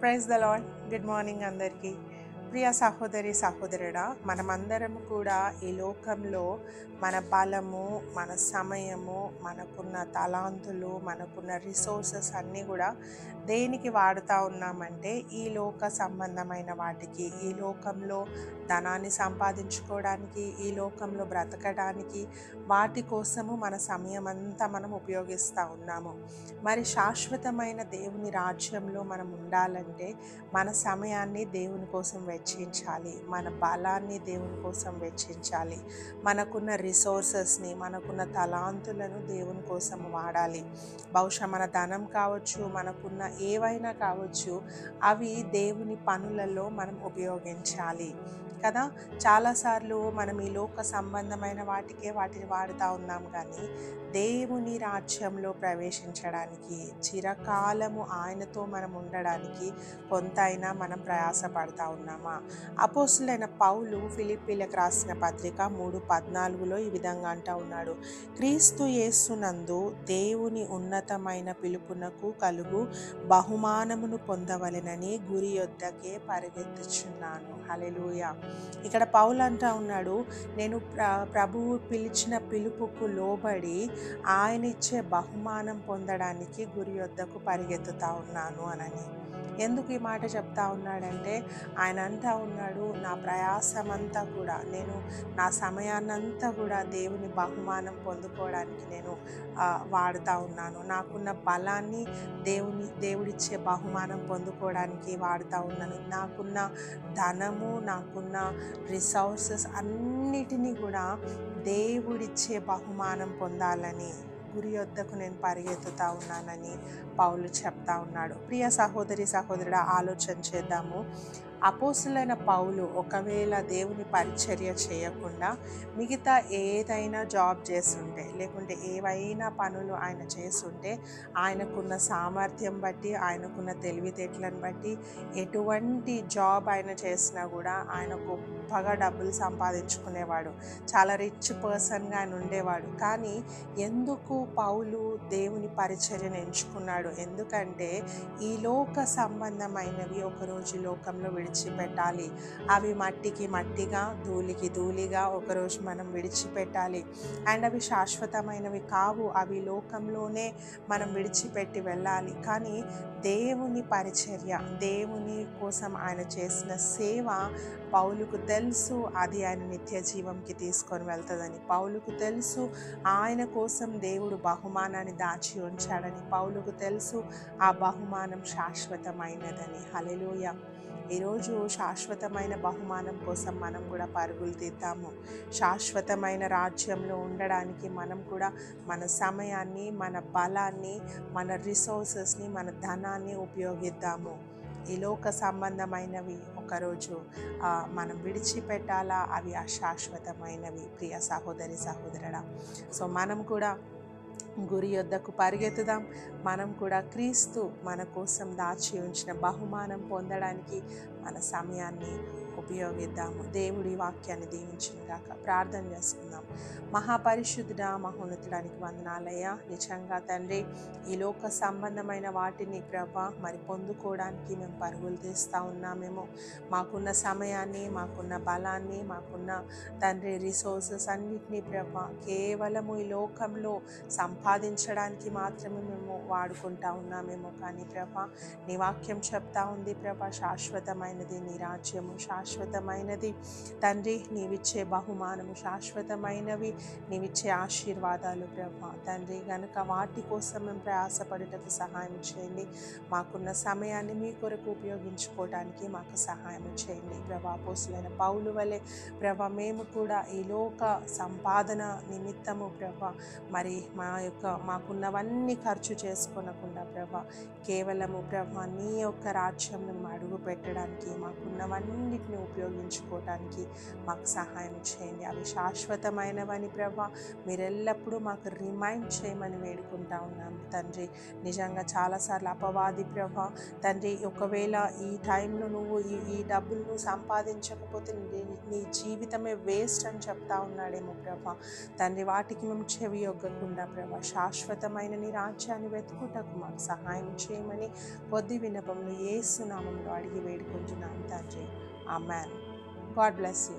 Praise the lord. Good morning అందరికీ. ప్రియ సహోదరి సహోదరుడా, మనమందరం కూడా ఈ లోకంలో మన బలము, మన సమయము, మనకున్న తలాంతులు, మనకున్న రిసోర్సెస్ అన్నీ కూడా దేనికి వాడుతూ ఉన్నామంటే ఈ లోక సంబంధమైన వాటికి, ఈ లోకంలో ధనాన్ని సంపాదించుకోవడానికి, ఈ లోకంలో బ్రతకడానికి, వాటి కోసము మన సమయం అంతా మనం ఉపయోగిస్తూ ఉన్నాము. మరి శాశ్వతమైన దేవుని రాజ్యంలో మనం ఉండాలంటే మన సమయాన్ని దేవుని కోసం వెచ్చించాలి, మన బలాన్ని దేవుని కోసం వెచ్చించాలి, మనకున్న రిసోర్సెస్ని, మనకున్న తలాంతులను దేవుని కోసం వాడాలి. బహుశా మన ధనం కావచ్చు, మనకున్న ఏవైనా కావచ్చు, అవి దేవుని పనులలో మనం ఉపయోగించాలి కదా. చాలాసార్లు మనం ఈ లోక సంబంధమైన వాటిని వాడుతూ ఉన్నాం, కానీ దేవుని రాజ్యంలో ప్రవేశించడానికి, చిరకాలము ఆయనతో మనం ఉండడానికి కొంతైనా మనం ప్రయాసపడతా ఉన్నామా? అపోస్తులైన పౌలు ఫిలిప్పీలకు రాసిన పత్రిక 3:14 ఈ విధంగా అంటూ ఉన్నాడు, క్రీస్తు యేసునందు దేవుని ఉన్నతమైన పిలుపునకు కలుగు బహుమానమును పొందవలెనని గురి యొద్దకే పరిగెత్తుచున్నాను. హల్లెలూయా. ఇక్కడ పౌలు అంటా ఉన్నాడు, నేను ప్రభువు పిలిచిన పిలుపుకు లోబడి ఆయన ఇచ్చే బహుమానం పొందడానికి గురి యొద్దకు పరిగెత్తుతా ఉన్నాను అనని. ఎందుకు ఈ మాట చెప్తా ఉన్నాడంటే, ఆయన అంటా ఉన్నాడు, నా ప్రయాసమంతా కూడా, నేను నా సమయాన్నంతా కూడా దేవుని బహుమానం పొందుకోవడానికి నేను వాడుతూ ఉన్నాను. నాకున్న బలాన్ని దేవుడిచ్చే బహుమానం పొందుకోవడానికి వాడుతూ ఉన్నాను. నాకున్న ధనము, నాకున్న రిసోర్సెస్ అన్నిటినీ కూడా దేవుడిచ్చే బహుమానం పొందాలని గురి యొద్దకు నేను పరిగెత్తుతా ఉన్నానని పౌలు చెప్తా ఉన్నాడు. ప్రియ సహోదరి సహోదరుడా, ఆలోచన చేద్దాము. అపోస్తులైన పౌలు ఒకవేళ దేవుని పరిచర్య చేయకుండా మిగతా ఏదైనా జాబ్ చేస్తుంటే, లేకుంటే ఏవైనా పనులు ఆయన చేస్తుంటే, ఆయనకున్న సామర్థ్యం బట్టి, ఆయనకున్న తెలివితేటలను బట్టి ఎటువంటి జాబ్ ఆయన చేసినా కూడా ఆయన గొప్పగా డబ్బులు సంపాదించుకునేవాడు, చాలా రిచ్ పర్సన్గా ఆయన ఉండేవాడు. కానీ ఎందుకు పౌలు దేవుని పరిచర్యను ఎంచుకున్నాడు? ఎందుకంటే ఈ లోక సంబంధమైనవి ఒకరోజు లోకంలో విడిచిపెట్టాలి. అవి మట్టికి మట్టిగా, ధూళికి ధూళిగా ఒకరోజు మనం విడిచిపెట్టాలి. అండ్ అవి శాశ్వతమైనవి కావు, అవి లోకంలోనే మనం విడిచిపెట్టి వెళ్ళాలి. కానీ దేవుని పరిచర్య, దేవుని కోసం ఆయన చేసిన సేవ పౌలుకు తెలుసు, అది ఆయన నిత్య జీవంకి తీసుకొని వెళ్తుందని. పౌలుకు తెలుసు ఆయన కోసం దేవుడు బహుమానాన్ని దాచి ఉంచాడని. పౌలుకు తెలుసు ఆ బహుమానం శాశ్వతమైనదని. హల్లెలూయా. ఈరోజు శాశ్వతమైన బహుమానం కోసం మనం కూడా పరుగులు తీద్దాము. శాశ్వతమైన రాజ్యంలో ఉండడానికి మనం కూడా మన సమయాన్ని, మన బలాన్ని, మన రిసోర్సెస్ని, మన ధనాన్ని ఉపయోగిద్దాము. ఈ లోక సంబంధమైనవి ఒకరోజు మనం విడిచిపెట్టాలా, అవి అశాశ్వతమైనవి. ప్రియ సహోదరి సహోదరుడా, సో మనం కూడా గురి యొద్దకు పరిగెత్తుదాం. మనం కూడా క్రీస్తు మన కోసం దాచి ఉంచిన బహుమానం పొందడానికి మన సమయాన్ని ఉపయోగిద్దాము. దేవుడి వాక్యాన్ని దీవించుగాక. ప్రార్థన చేసుకుందాం. మహాపరిశుద్ధుడా, మహోన్నతుడానికి వందనాలయ్యా. నిజంగా తండ్రి, ఈ లోక సంబంధమైన వాటిని ప్రభా మరి పొందుకోవడానికి మేము పరుగులు తీస్తూ ఉన్నామేమో. మాకున్న సమయాన్ని, మాకున్న బలాన్ని, మాకున్న తండ్రి రిసోర్సెస్ అన్నిటినీ ప్రభా కేవలము ఈ లోకంలో సంపాదించడానికి మాత్రమే మేము వాడుకుంటా ఉన్నామేమో. కానీ ప్రభా, నీ వాక్యం చెప్తా ఉంది ప్రభా, శాశ్వతమైనది నీ రాజ్యము, శాశ్వతమైనది తండ్రి నీవిచ్చే బహుమానము, శాశ్వతమైనవి నీవిచ్చే ఆశీర్వాదాలు ప్రభా తండ్రి. గనుక వాటి కోసం మేము ప్రయాసపడుటకు సహాయం చేయండి. మాకున్న సమయాన్ని మీ కొరకు ఉపయోగించుకోవడానికి మాకు సహాయం చేయండి ప్రభా. అపోస్తులైన పౌలు వలె ప్రభా మేము కూడా ఈ లోక సంపాదన నిమిత్తము ప్రభా మరి మాకున్నవన్నీ ఖర్చు చేసుకోనకుండా ప్రభా కేవలము ప్రభా నీ యొక్క రాజ్యం మేము అడుగు పెట్టడానికి మాకున్నవన్నిటిని ఉపయోగించుకోవటానికి మాకు సహాయం చేయండి. అవి శాశ్వతమైనవని ప్రభా మీరు ఎల్లప్పుడూ మాకు రిమైండ్ చేయమని వేడుకుంటా ఉన్నాము తండ్రి. నిజంగా చాలాసార్లు అపవాది ప్రభా తండ్రి, ఒకవేళ ఈ టైంలో నువ్వు ఈ డబ్బులు నువ్వు సంపాదించకపోతే నీ జీవితమే వేస్ట్ అని చెప్తా ఉన్నాడేమో ప్రభా తండ్రి. వాటికి మేము చెవి ఒగ్గకుండా ప్రభా శాశ్వతమైన నీ రాజ్యాన్ని వెతుకుటకు మాకు సహాయం చేయమని కొద్ది విన్నపంలో యేసు నామములో అడిగి వేడుకుంటున్నాను తండ్రి. ఆమేన్. God bless you.